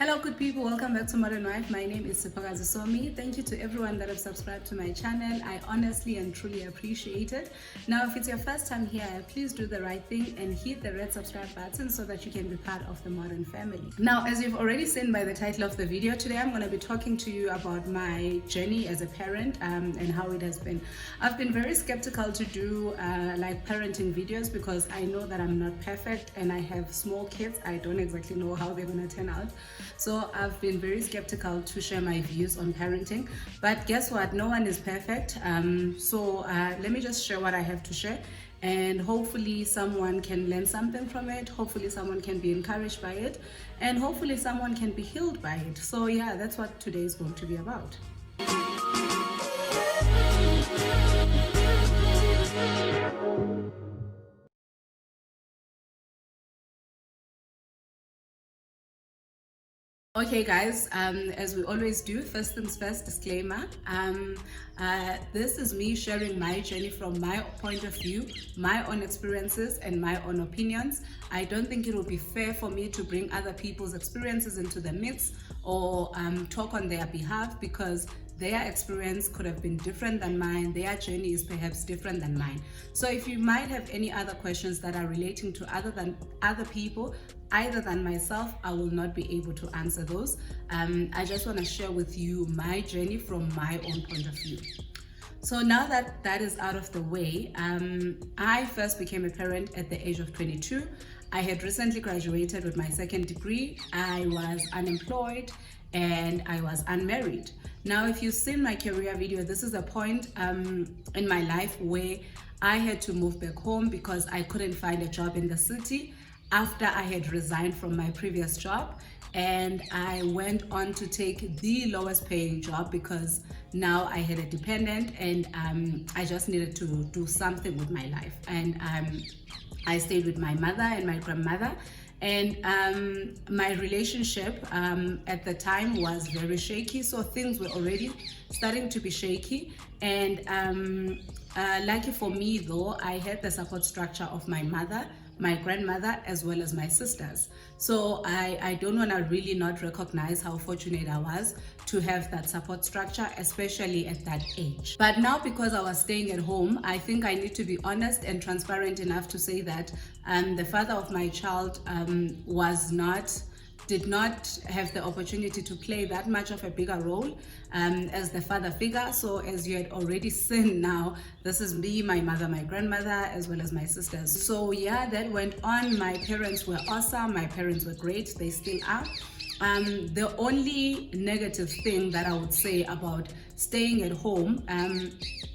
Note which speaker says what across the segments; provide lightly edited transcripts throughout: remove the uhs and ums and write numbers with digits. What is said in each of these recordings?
Speaker 1: Hello good people, welcome back to Modern Wife. My name is Sipakazi Somi. Thank you to everyone that have subscribed to my channel. I honestly and truly appreciate it. Now if it's your first time here, please do the right thing and hit the red subscribe button so that you can be part of the Modern family. Now as you've already seen by the title of the video, today I'm going to be talking to you about my journey as a parent and how it has been. I've been very skeptical to do like parenting videos because I know that I'm not perfect and I have small kids. I don't exactly know how they're going to turn out. So I've been very skeptical to share my views on parenting, but guess what, no one is perfect. Let me just share what I have to share, and hopefully someone can learn something from it, hopefully someone can be encouraged by it, and hopefully someone can be healed by it. So yeah, that's what today is going to be about. Okay guys, as we always do, first things first, disclaimer. This is me sharing my journey from my point of view, my own experiences and my own opinions. I don't think it will be fair for me to bring other people's experiences into the mix or talk on their behalf, because their experience could have been different than mine. Their journey is perhaps different than mine. So if you might have any other questions that are relating to other people, other than myself, I will not be able to answer those. I just want to share with you my journey from my own point of view. So now that that is out of the way, I first became a parent at the age of 22. I had recently graduated with my second degree. I was unemployed and I was unmarried. Now, if you've seen my career video, this is a point in my life where I had to move back home because I couldn't find a job in the city after I had resigned from my previous job, and I went on to take the lowest paying job because now I had a dependent and I just needed to do something with my life. And I stayed with my mother and my grandmother, and my relationship at the time was very shaky, so things were already starting to be shaky. And lucky for me though, I had the support structure of my mother, my grandmother, as well as my sisters. So I don't want to really not recognize how fortunate I was to have that support structure, especially at that age. But now, because I was staying at home, I think I need to be honest and transparent enough to say that the father of my child did not have the opportunity to play that much of a bigger role as the father figure. So as you had already seen now, this is me, my mother, my grandmother, as well as my sisters. So yeah, that went on. My parents were awesome. My parents were great. They still are. The only negative thing that I would say about staying at home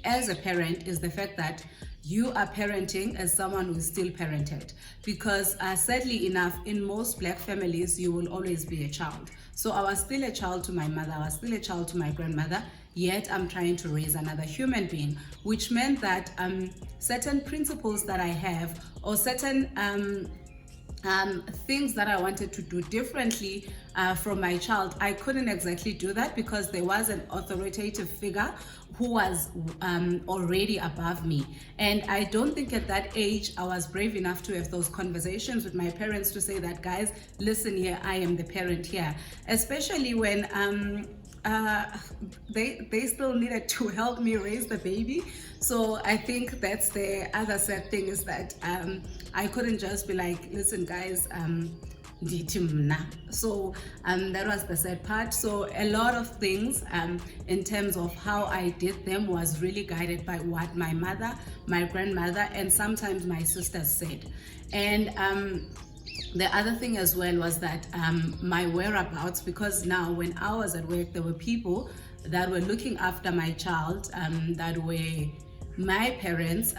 Speaker 1: as a parent is the fact that you are parenting as someone who is still parented, because sadly enough, in most Black families, you will always be a child. So I was still a child to my mother, I was still a child to my grandmother, yet I'm trying to raise another human being, which meant that certain principles that I have, or certain things that I wanted to do differently from my child, I couldn't exactly do that because there was an authoritative figure who was already above me. And I don't think at that age I was brave enough to have those conversations with my parents to say that, guys, listen here, I am the parent here, especially when they still needed to help me raise the baby. So I think that's the other sad thing, is that I couldn't just be like, listen guys, so that was the sad part. So a lot of things in terms of how I did them was really guided by what my mother, my grandmother, and sometimes my sisters said. And the other thing as well was that my whereabouts, because now when I was at work, there were people that were looking after my child that were my parents.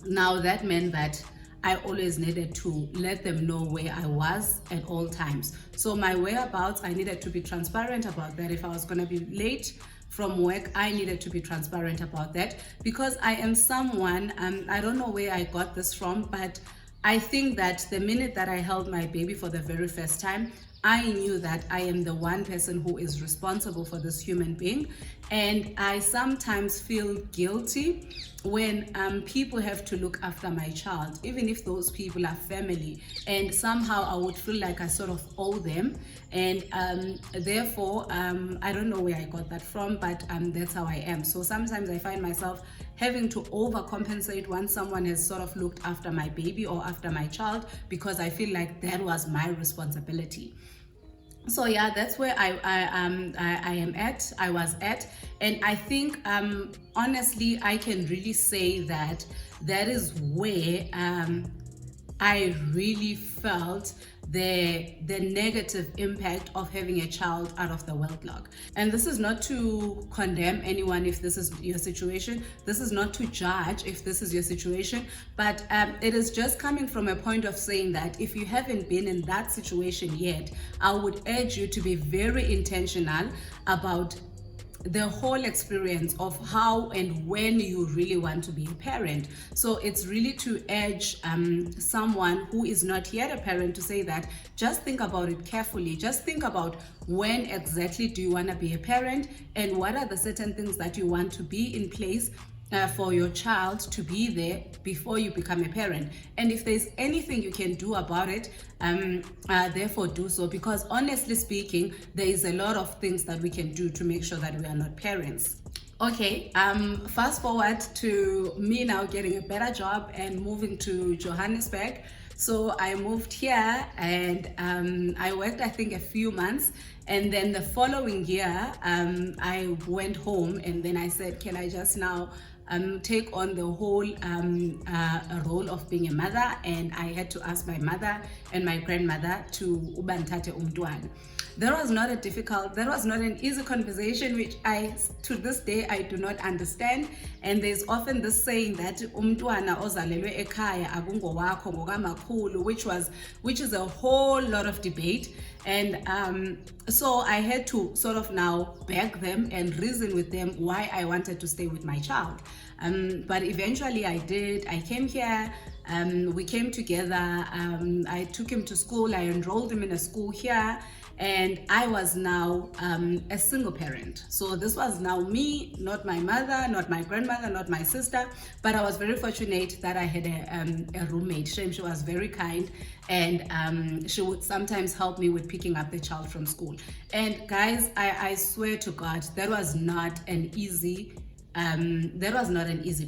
Speaker 1: Now that meant that I always needed to let them know where I was at all times. So my whereabouts, I needed to be transparent about that. If I was going to be late from work, I needed to be transparent about that, because I am someone, I don't know where I got this from, but I think that the minute that I held my baby for the very first time, I knew that I am the one person who is responsible for this human being. And I sometimes feel guilty when people have to look after my child, even if those people are family. And somehow I would feel like I sort of owe them. And therefore, I don't know where I got that from, but that's how I am. So sometimes I find myself having to overcompensate once someone has sort of looked after my baby or after my child, because I feel like that was my responsibility. So yeah, that's where I was at. And I think honestly I can really say that that is where I really felt the negative impact of having a child out of the wedlock. And this is not to condemn anyone if this is your situation. This is not to judge if this is your situation, but it is just coming from a point of saying that if you haven't been in that situation yet, I would urge you to be very intentional about the whole experience of how and when you really want to be a parent. So it's really to urge someone who is not yet a parent to say that just think about it carefully. Just think about when exactly do you want to be a parent, and what are the certain things that you want to be in place for your child to be there before you become a parent. And if there's anything you can do about it, therefore do so, because honestly speaking, there is a lot of things that we can do to make sure that we are not parents. Okay, fast forward to me now getting a better job and moving to Johannesburg. So I moved here and I worked I think a few months, and then the following year I went home, and then I said, can I just now take on the whole role of being a mother? And I had to ask my mother and my grandmother to ubantate umntwana. That was not an easy conversation, which to this day, I do not understand. And there's often this saying that umntwana ozalelwe ekhaya akungowakho ngokamakhulu, which is a whole lot of debate. And so I had to sort of now beg them and reason with them why I wanted to stay with my child. But eventually I did. I came here. We came together. I took him to school. I enrolled him in a school here. And I was now a single parent. So this was now me, not my mother, not my grandmother, not my sister. But I was very fortunate that I had a roommate. She was very kind, and she would sometimes help me with picking up the child from school. And guys, I swear to God, that was not an easy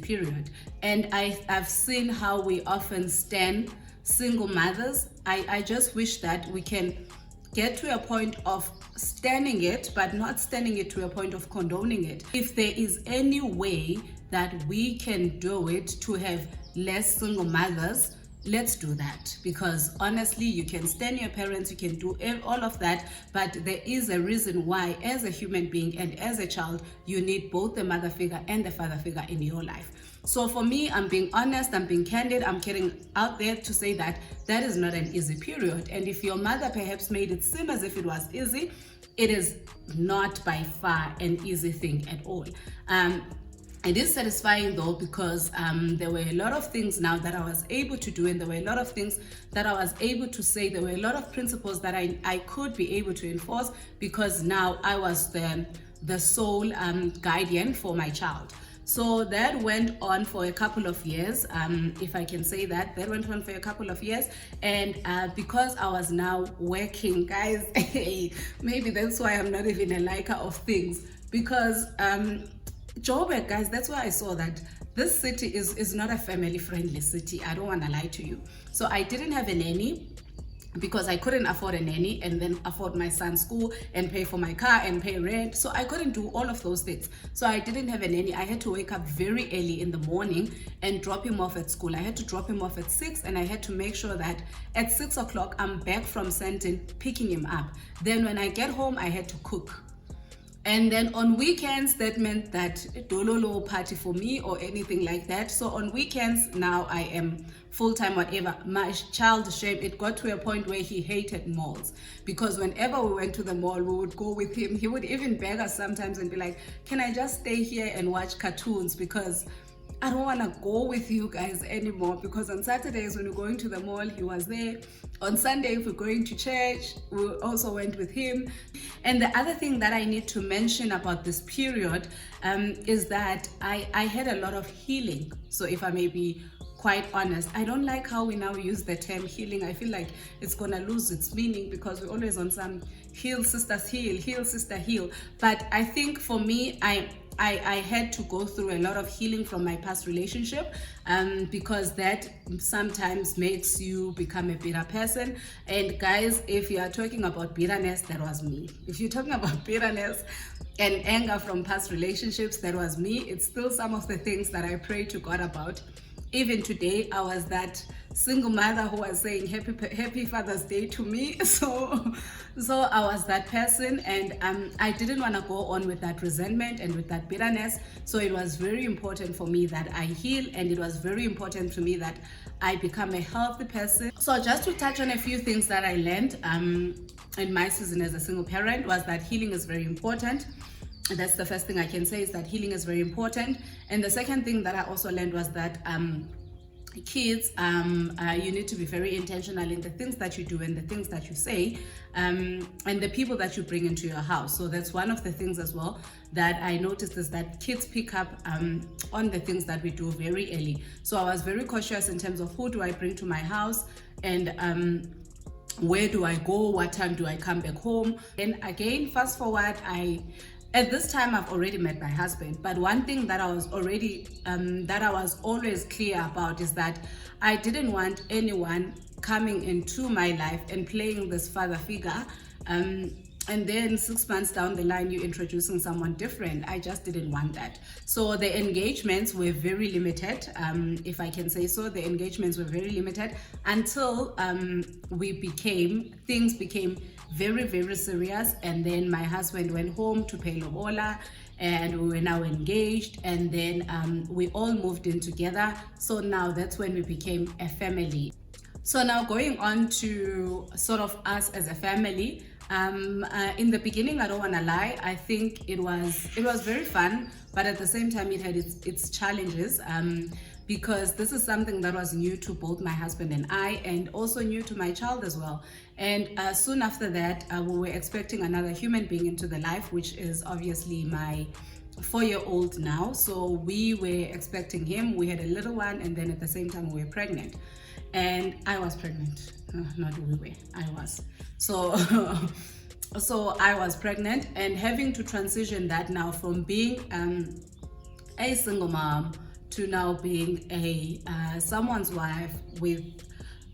Speaker 1: period. And I've seen how we often stand single mothers. I just wish that we can get to a point of standing it, but not standing it to a point of condoning it. If there is any way that we can do it to have less single mothers, let's do that. Because honestly, you can stand your parents, you can do all of that, but there is a reason why, as a human being and as a child, you need both the mother figure and the father figure in your life. So for me, I'm being honest, I'm being candid, I'm getting out there to say that that is not an easy period. And if your mother perhaps made it seem as if it was easy, it is not by far an easy thing at all. It is satisfying though, because there were a lot of things now that I was able to do, and there were a lot of things that I was able to say. There were a lot of principles that I could be able to enforce, because now I was the sole guardian for my child. So that went on for a couple of years, if I can say that. That went on for a couple of years. And because I was now working, guys, maybe that's why I'm not even a liker of things. Because Joburg, guys, that's why I saw that this city is not a family-friendly city. I don't want to lie to you. So I didn't have a nanny, because I couldn't afford a nanny and then afford my son's school and pay for my car and pay rent. So I couldn't do all of those things. So I didn't have a nanny. I had to wake up very early in the morning and drop him off at school. I had to drop him off at 6, and I had to make sure that at 6 o'clock I'm back from Sandton picking him up. Then when I get home, I had to cook. And then on weekends, that meant that dololo party for me or anything like that. So on weekends, now I am full-time, whatever. My child, shame, it got to a point where he hated malls, because whenever we went to the mall, we would go with him. He would even beg us sometimes and be like, can I just stay here and watch cartoons? Because I don't want to go with you guys anymore, because on Saturdays when we're going to the mall, he was there. On Sunday, if we're going to church, we also went with him. And the other thing that I need to mention about this period is that I had a lot of healing. So if I may be quite honest, I don't like how we now use the term healing. I feel like it's gonna lose its meaning, because we're always on some heal sisters heal sister heal. But I think for me, I had to go through a lot of healing from my past relationship, because that sometimes makes you become a bitter person. And guys, if you are talking about bitterness, that was me. If you're talking about bitterness and anger from past relationships, that was me. It's still some of the things that I pray to God about. Even today, I was that single mother who was saying happy Father's Day to me. So I was that person, and I didn't want to go on with that resentment and with that bitterness. So it was very important for me that I heal, and it was very important to me that I become a healthy person. So just to touch on a few things that I learned in my season as a single parent, was that healing is very important. That's the first thing I can say, is that healing is very important. And the second thing that I also learned was that kids, you need to be very intentional in the things that you do and the things that you say, and the people that you bring into your house. So that's one of the things as well that I noticed, is that kids pick up on the things that we do very early. So I was very cautious in terms of who do I bring to my house, and where do I go, what time do I come back home. And again, fast forward, at this time I've already met my husband, but one thing that I was always clear about is that I didn't want anyone coming into my life and playing this father figure, and then 6 months down the line you're introducing someone different. I just didn't want that. So the engagements were very limited, if I can say so. The engagements were very limited until things became very, very serious. And then my husband went home to pay lobola, and we were now engaged, and then we all moved in together. So now that's when we became a family. So now going on to sort of us as a family, in the beginning, I don't want to lie, I think it was very fun, but at the same time it had its challenges, because this is something that was new to both my husband and I, and also new to my child as well. And soon after that, we were expecting another human being into the life, which is obviously my 4-year-old now. So we were expecting him, we had a little one, and then at the same time we were pregnant. And I was pregnant. Not we were, I was. So I was pregnant, and having to transition that now from being a single mom to now being a someone's wife with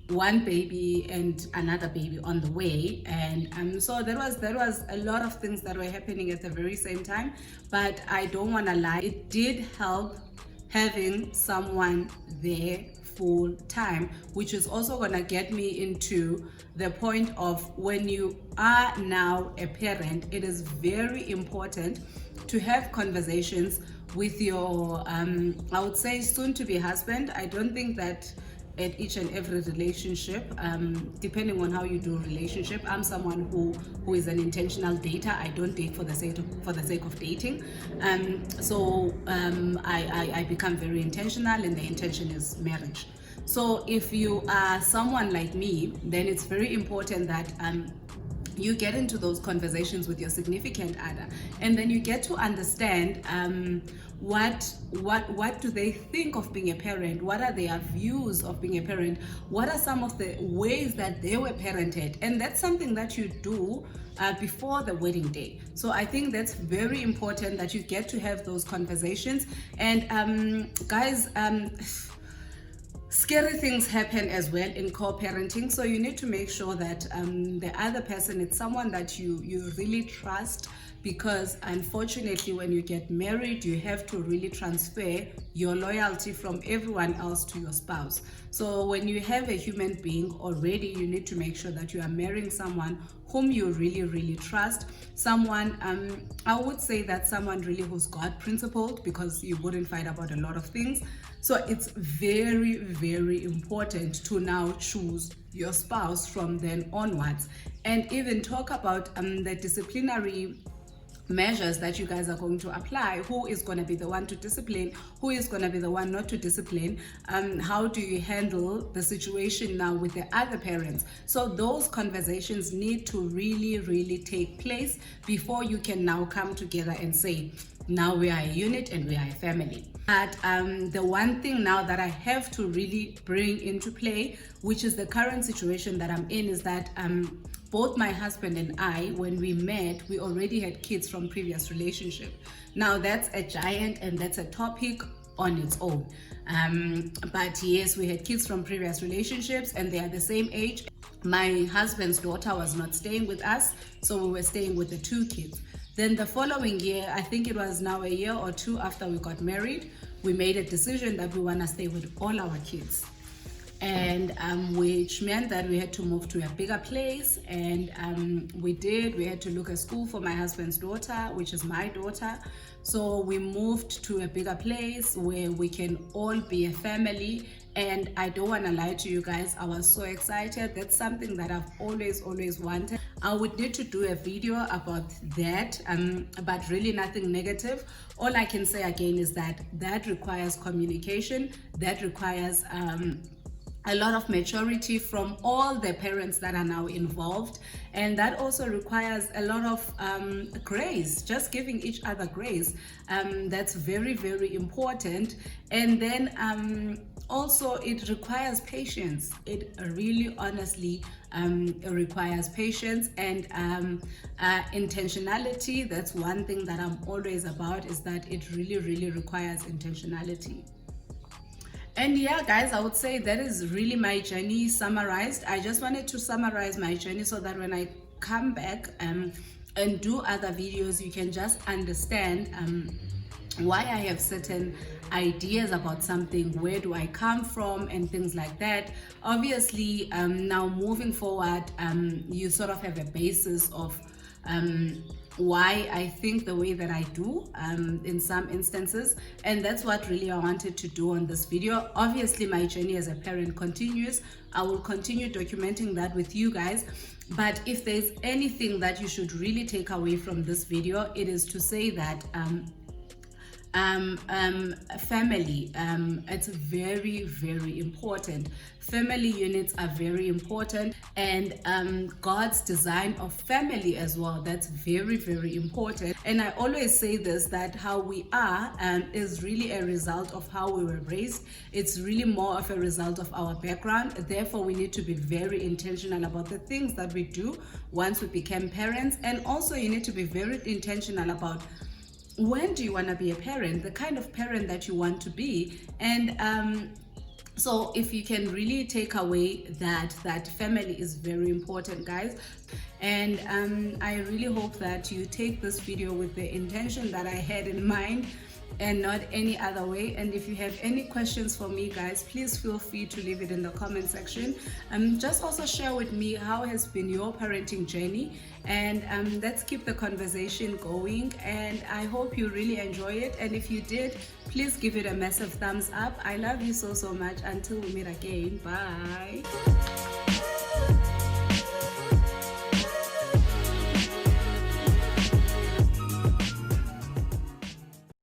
Speaker 1: one baby and another baby on the way. And so there was a lot of things that were happening at the very same time. But I don't want to lie, it did help having someone there full time, which is also going to get me into the point of, when you are now a parent, it is very important to have conversations with your I would say soon to be husband. I don't think that at each and every relationship, depending on how you do relationship, I'm someone who is an intentional dater. I don't date for the sake of dating. I become very intentional, and the intention is marriage. So if you are someone like me, then it's very important that you get into those conversations with your significant other, and then you get to understand what do they think of being a parent, what are their views of being a parent, what are some of the ways that they were parented. And that's something that you do before the wedding day. So I think that's very important, that you get to have those conversations. And guys, scary things happen as well in co-parenting, so you need to make sure that the other person is someone that you really trust, because unfortunately when you get married, you have to really transfer your loyalty from everyone else to your spouse. So when you have a human being already, you need to make sure that you are marrying someone whom you really, really trust. Someone, I would say that someone really who's God principled, because you wouldn't fight about a lot of things. So it's very, very important to now choose your spouse from then onwards, and even talk about the disciplinary measures that you guys are going to apply. Who is going to be the one to discipline? Who is going to be the one not to discipline? How do you handle the situation now with the other parents? So those conversations need to really take place before you can now come together and say, now we are a unit and we are a family. But the one thing now that I have to really bring into play, which is the current situation that I'm in, is that both my husband and I, when we met, we already had kids from previous relationship. Now that's a giant and that's a topic on its own. But yes, we had kids from previous relationships and they are the same age. My husband's daughter was not staying with us, so we were staying with the 2 kids. Then the following year, I think it was now a year or 2 after we got married, we made a decision that we want to stay with all our kids. And which meant that we had to move to a bigger place, and we had to look at school for my husband's daughter, which is my daughter. So we moved to a bigger place where we can all be a family. And I don't want to lie to you guys, I was so excited. That's something that I've always wanted. I would need to do a video about that, but really nothing negative. All I can say again is that requires communication, that requires a lot of maturity from all the parents that are now involved, and that also requires a lot of grace, just giving each other grace. That's very important. And then also it requires patience. It really honestly requires patience and intentionality. That's one thing that I'm always about, is that it really requires intentionality. And yeah, guys, I would say that is really my journey summarized. I just wanted to summarize my journey so that when I come back and do other videos, you can just understand why I have certain ideas about something, where do I come from, and things like that. Obviously, now moving forward, you sort of have a basis of why I think the way that I do in some instances, and that's what really I wanted to do on this video. Obviously, my journey as a parent continues. I will continue documenting that with you guys, but if there's anything that you should really take away from this video, it is to say that family, it's very important. Family units are very important, and God's design of family as well, that's very important. And I always say this, that how we are is really a result of how we were raised. It's really more of a result of our background. Therefore, we need to be very intentional about the things that we do once we become parents. And also you need to be very intentional about when do you want to be a parent, the kind of parent that you want to be. And so if you can really take away that family is very important, guys. And I really hope that you take this video with the intention that I had in mind and not any other way. And if you have any questions for me, guys, please feel free to leave it in the comment section. Just also share with me how has been your parenting journey, and let's keep the conversation going. And I hope you really enjoy it, and if you did, please give it a massive thumbs up. I love you so much. Until we meet again, bye.